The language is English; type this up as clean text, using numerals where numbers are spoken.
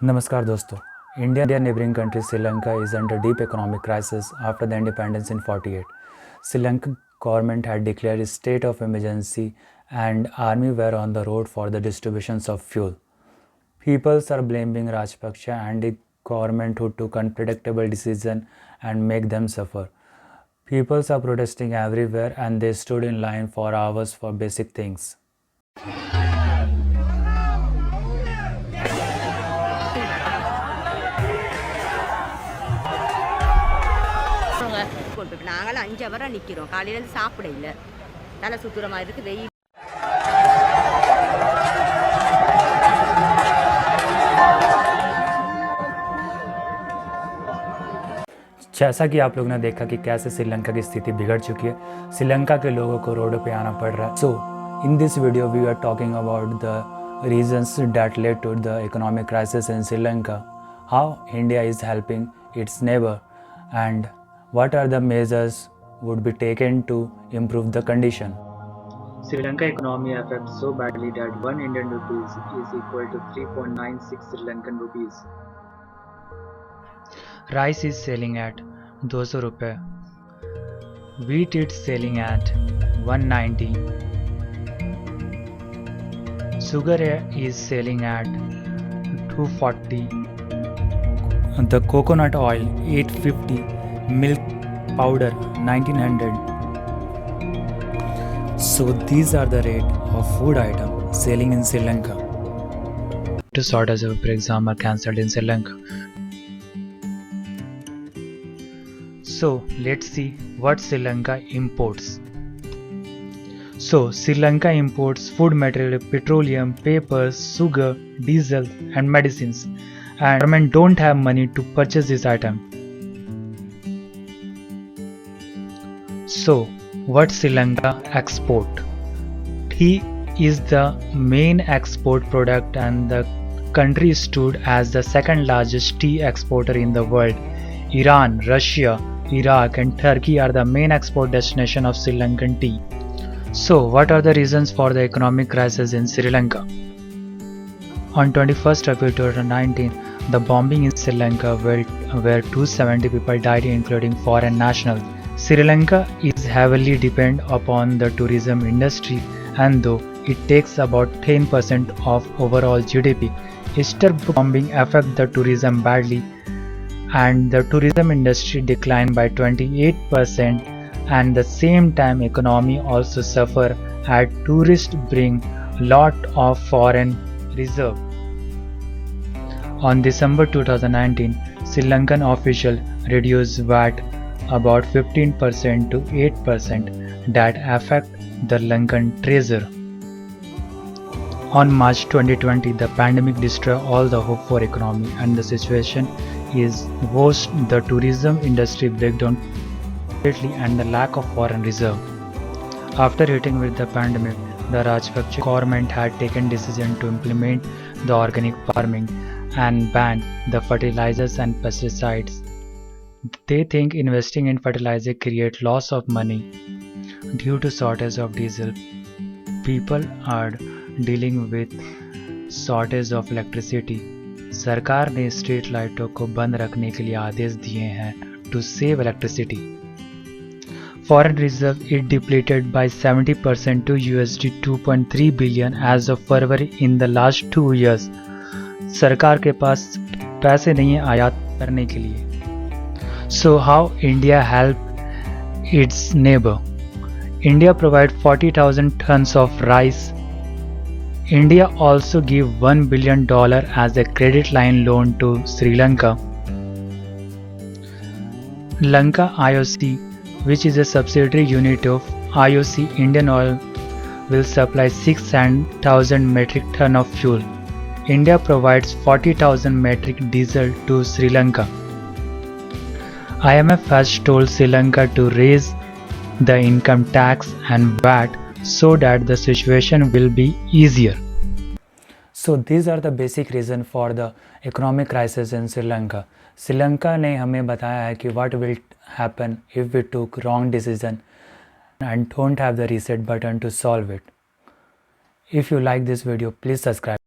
नमस्कार दोस्तों। India neighboring country Sri Lanka is under deep economic crisis after the independence in 48. Sri Lankan government had declared a state of emergency and army were on the road for the distributions of fuel. Peoples are blaming Rajpaksa and the government who took unpredictable decisions and make them suffer. Peoples are protesting everywhere and they stood in line for hours for basic things. நாங்கள் 5 ஹவராக நிற்கிறோம். காலையிலேருந்து சாப்பிட இல்லை, தலை சுற்றுற மாதிரி இருக்குது. வெயில் जैसा कि आप लोगों ने देखा कि कैसे श्रीलंका की स्थिति बिगड़ चुकी है, श्रीलंका के लोगों को रोडों पे आना पड़ रहा है. So in this video we are talking about the reasons that led to the economic crisis in Sri Lanka, how India is helping its neighbor, and what are the measures would be taken to improve the condition. Sri Lanka economy affects so badly that 1 Indian rupees is equal to 3.96 Sri Lankan rupees. Rice is selling at 200 rupees. Wheat is selling at 190. Sugar is selling at 240. The coconut oil 850, milk powder 1900. So these are the rate of food item selling in Sri Lanka. Two shortages of exam are cancelled in Sri Lanka. So let's see what Sri Lanka imports. So Sri Lanka imports food material, petroleum, papers, sugar, diesel and medicines, and government don't have money to purchase this item. So what Sri Lanka export? Tea is the main export product and the country stood as the second largest tea exporter in the world. Iran, Russia, Iraq and Turkey are the main export destination of Sri Lankan tea. So what are the reasons for the economic crisis in Sri Lanka? On 21st April 2019, the bombing in Sri Lanka where 270 people died including foreign nationals. Sri Lanka is heavily dependent upon the tourism industry, and though it takes about 10% of overall GDP, Easter bombing affect the tourism badly and the tourism industry declined by 28%, and the same time economy also suffer as tourists bring lot of foreign reserve. On December 2019, Sri Lankan official reduced VAT about 15% to 8% that affect the Lankan treasury. On March 2020, the pandemic destroyed all the hope for economy and the situation is worse. The tourism industry breakdown completely and the lack of foreign reserve. After hitting with the pandemic, the Rajpaksa government had taken decision to implement the organic farming and ban the fertilizers and pesticides. They think investing in fertilizer create loss of money due to shortage of diesel. People are dealing with shortage of electricity. सरकार ने street लाइटों को बंद रखने के लिए आदेश दिए हैं to save electricity. Foreign reserve is depleted by 70% to USD 2.3 billion as of February in the last 2 years. सरकार के पास पैसे नहीं है आयात करने के लिए. So how India help its neighbor? India provide 40,000 tons of rice. India also give $1 billion as a credit line loan to Sri Lanka. Lanka IOC, which is a subsidiary unit of IOC Indian Oil, will supply 6,000 metric ton of fuel. India provides 40,000 metric diesel to Sri Lanka. IMF has told Sri Lanka to raise the income tax and VAT so that the situation will be easier. So these are the basic reason for the economic crisis in Sri Lanka. Sri Lanka ने हमें बताया है कि what will happen if we took wrong decision and don't have the reset button to solve it. If you like this video, please subscribe.